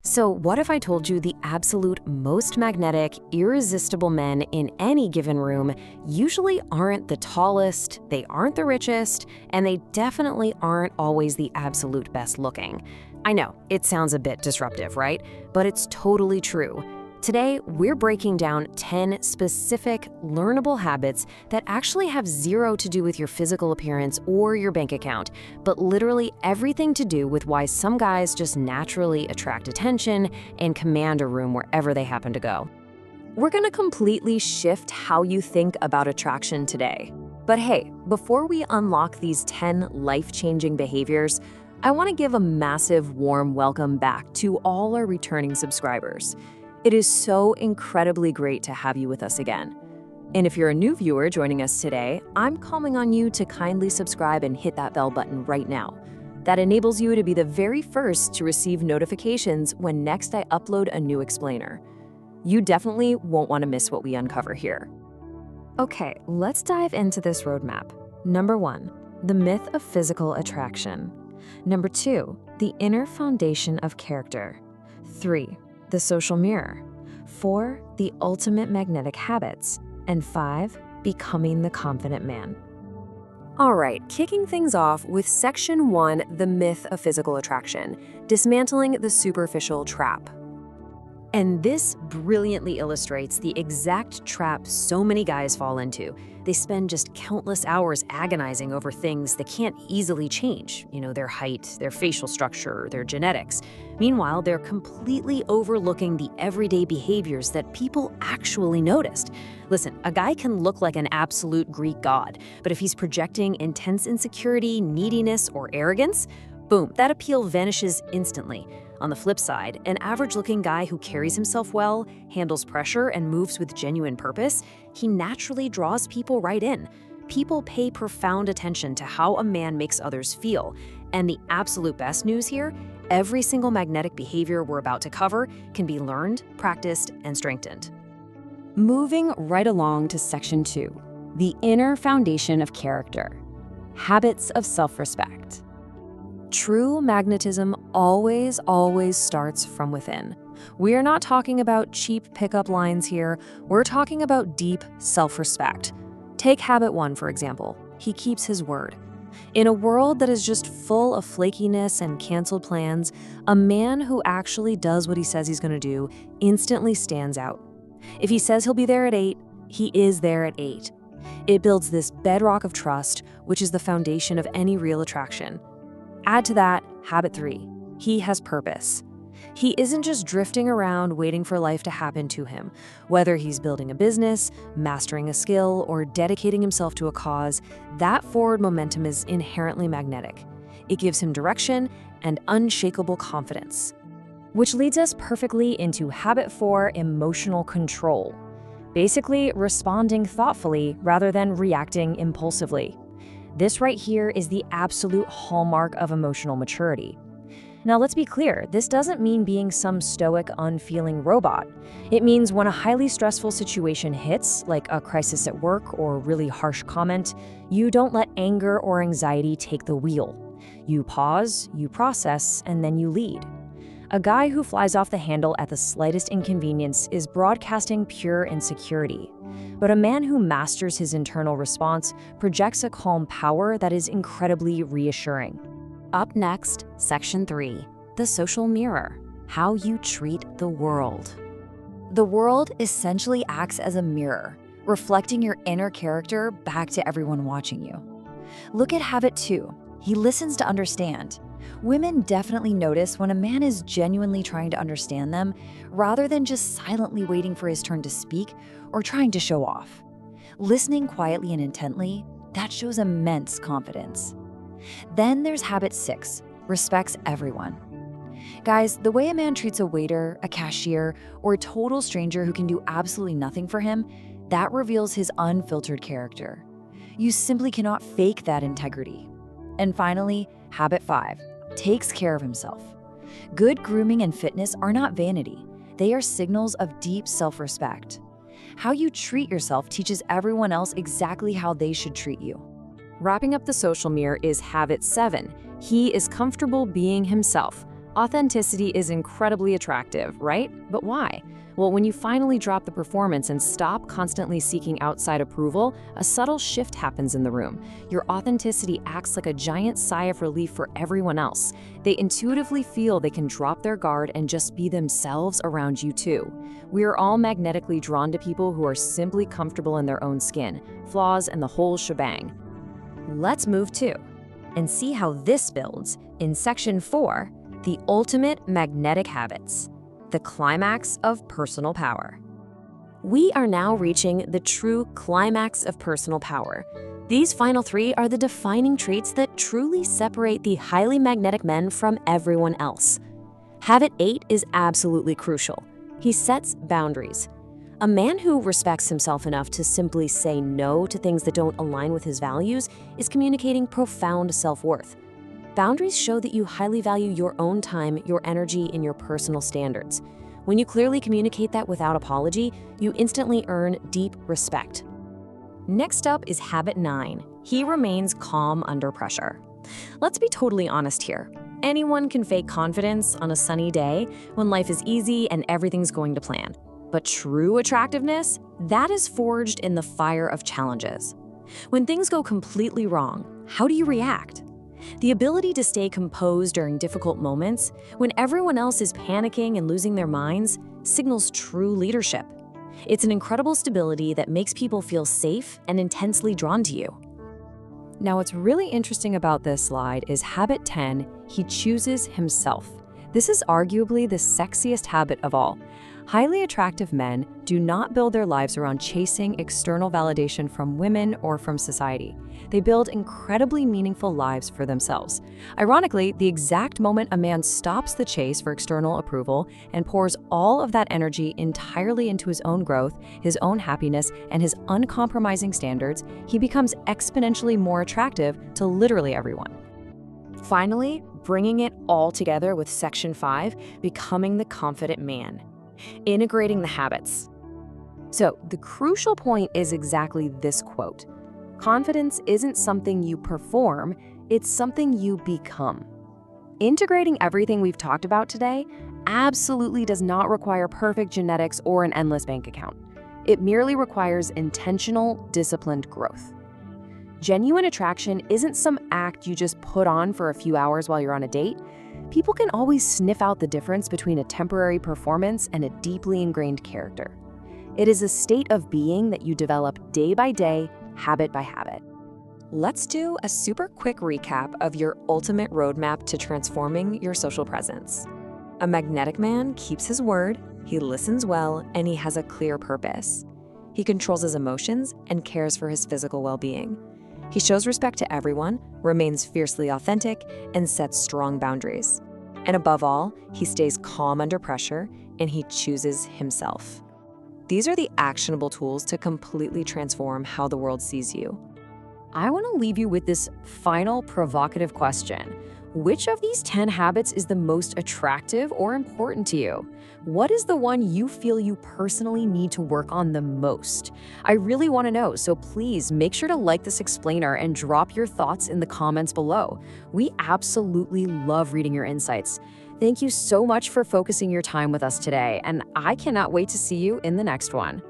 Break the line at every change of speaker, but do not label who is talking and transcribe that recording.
So what if I told you the absolute most magnetic, irresistible men in any given room usually aren't the tallest, they aren't the richest, and they definitely aren't always the absolute best looking? I know, it sounds a bit disruptive, right? But it's totally true. Today, we're breaking down 10 specific, learnable habits that actually have zero to do with your physical appearance or your bank account, but literally everything to do with why some guys just naturally attract attention and command a room wherever they happen to go. We're gonna completely shift how you think about attraction today. But hey, before we unlock these 10 life-changing behaviors, I wanna give a massive warm welcome back to all our returning subscribers. It is so incredibly great to have you with us again. And if you're a new viewer joining us today, I'm calling on you to kindly subscribe and hit that bell button right now. That enables you to be the very first to receive notifications when next I upload a new explainer. You definitely won't want to miss what we uncover here. Okay, let's dive into this roadmap. Number 1, the myth of physical attraction. Number 2, the inner foundation of character. 3, the social mirror. 4, the ultimate magnetic habits. And 5, becoming the confident man. All right, kicking things off with Section 1, the myth of physical attraction, dismantling the superficial trap. And this brilliantly illustrates the exact trap so many guys fall into. They spend just countless hours agonizing over things that can't easily change, their height, their facial structure, their genetics. Meanwhile, they're completely overlooking the everyday behaviors that people actually noticed. Listen, a guy can look like an absolute Greek god, but if he's projecting intense insecurity, neediness, or arrogance, boom, that appeal vanishes instantly. On the flip side, an average-looking guy who carries himself well, handles pressure, and moves with genuine purpose, he naturally draws people right in. People pay profound attention to how a man makes others feel. And the absolute best news here, every single magnetic behavior we're about to cover can be learned, practiced, and strengthened. Moving right along to Section 2, the inner foundation of character. Habits of self-respect. True magnetism always starts from within. We are not talking about cheap pickup lines here. We're talking about deep self-respect. Take habit 1, for example. He keeps his word. In a world that is just full of flakiness and canceled plans, a man who actually does what he says he's going to do instantly stands out. If he says he'll be there at 8, he is there at 8. It builds this bedrock of trust, which is the foundation of any real attraction. Add to that, habit 3, he has purpose. He isn't just drifting around waiting for life to happen to him. Whether he's building a business, mastering a skill, or dedicating himself to a cause, that forward momentum is inherently magnetic. It gives him direction and unshakable confidence. Which leads us perfectly into habit 4, emotional control. Basically, responding thoughtfully rather than reacting impulsively. This right here is the absolute hallmark of emotional maturity. Now let's be clear, this doesn't mean being some stoic, unfeeling robot. It means when a highly stressful situation hits, like a crisis at work or a really harsh comment, you don't let anger or anxiety take the wheel. You pause, you process, and then you lead. A guy who flies off the handle at the slightest inconvenience is broadcasting pure insecurity. But a man who masters his internal response projects a calm power that is incredibly reassuring. Up next, Section 3, the social mirror, how you treat the world. The world essentially acts as a mirror, reflecting your inner character back to everyone watching you. Look at habit 2, he listens to understand. Women definitely notice when a man is genuinely trying to understand them, rather than just silently waiting for his turn to speak or trying to show off. Listening quietly and intently, that shows immense confidence. Then there's habit 6, respects everyone. Guys, the way a man treats a waiter, a cashier, or a total stranger who can do absolutely nothing for him, that reveals his unfiltered character. You simply cannot fake that integrity. And finally, habit 5, takes care of himself. Good grooming and fitness are not vanity. They are signals of deep self-respect. How you treat yourself teaches everyone else exactly how they should treat you. Wrapping up the social mirror is habit 7. He is comfortable being himself. Authenticity is incredibly attractive, right? But why? Well, when you finally drop the performance and stop constantly seeking outside approval, a subtle shift happens in the room. Your authenticity acts like a giant sigh of relief for everyone else. They intuitively feel they can drop their guard and just be themselves around you too. We are all magnetically drawn to people who are simply comfortable in their own skin, flaws, and the whole shebang. Let's move to and see how this builds in Section 4, the ultimate magnetic habits. The climax of personal power. We are now reaching the true climax of personal power. These final 3 are the defining traits that truly separate the highly magnetic men from everyone else. Habit 8 is absolutely crucial. He sets boundaries. A man who respects himself enough to simply say no to things that don't align with his values is communicating profound self-worth. Boundaries show that you highly value your own time, your energy, and your personal standards. When you clearly communicate that without apology, you instantly earn deep respect. Next up is habit 9. He remains calm under pressure. Let's be totally honest here. Anyone can fake confidence on a sunny day when life is easy and everything's going to plan. But true attractiveness, that is forged in the fire of challenges. When things go completely wrong, how do you react? The ability to stay composed during difficult moments, when everyone else is panicking and losing their minds, signals true leadership. It's an incredible stability that makes people feel safe and intensely drawn to you. Now, what's really interesting about this slide is habit 10, he chooses himself. This is arguably the sexiest habit of all. Highly attractive men do not build their lives around chasing external validation from women or from society. They build incredibly meaningful lives for themselves. Ironically, the exact moment a man stops the chase for external approval and pours all of that energy entirely into his own growth, his own happiness, and his uncompromising standards, he becomes exponentially more attractive to literally everyone. Finally, bringing it all together with Section 5, becoming the confident man. Integrating the habits. So the crucial point is exactly this quote. Confidence isn't something you perform, it's something you become. Integrating everything we've talked about today absolutely does not require perfect genetics or an endless bank account. It merely requires intentional, disciplined growth. Genuine attraction isn't some act you just put on for a few hours while you're on a date. People can always sniff out the difference between a temporary performance and a deeply ingrained character. It is a state of being that you develop day by day, habit by habit. Let's do a super quick recap of your ultimate roadmap to transforming your social presence. A magnetic man keeps his word, he listens well, and he has a clear purpose. He controls his emotions and cares for his physical well-being. He shows respect to everyone, remains fiercely authentic, and sets strong boundaries. And above all, he stays calm under pressure, and he chooses himself. These are the actionable tools to completely transform how the world sees you. I want to leave you with this final provocative question. Which of these 10 habits is the most attractive or important to you? What is the one you feel you personally need to work on the most? I really want to know, so please make sure to like this explainer and drop your thoughts in the comments below. We absolutely love reading your insights. Thank you so much for focusing your time with us today, and I cannot wait to see you in the next one.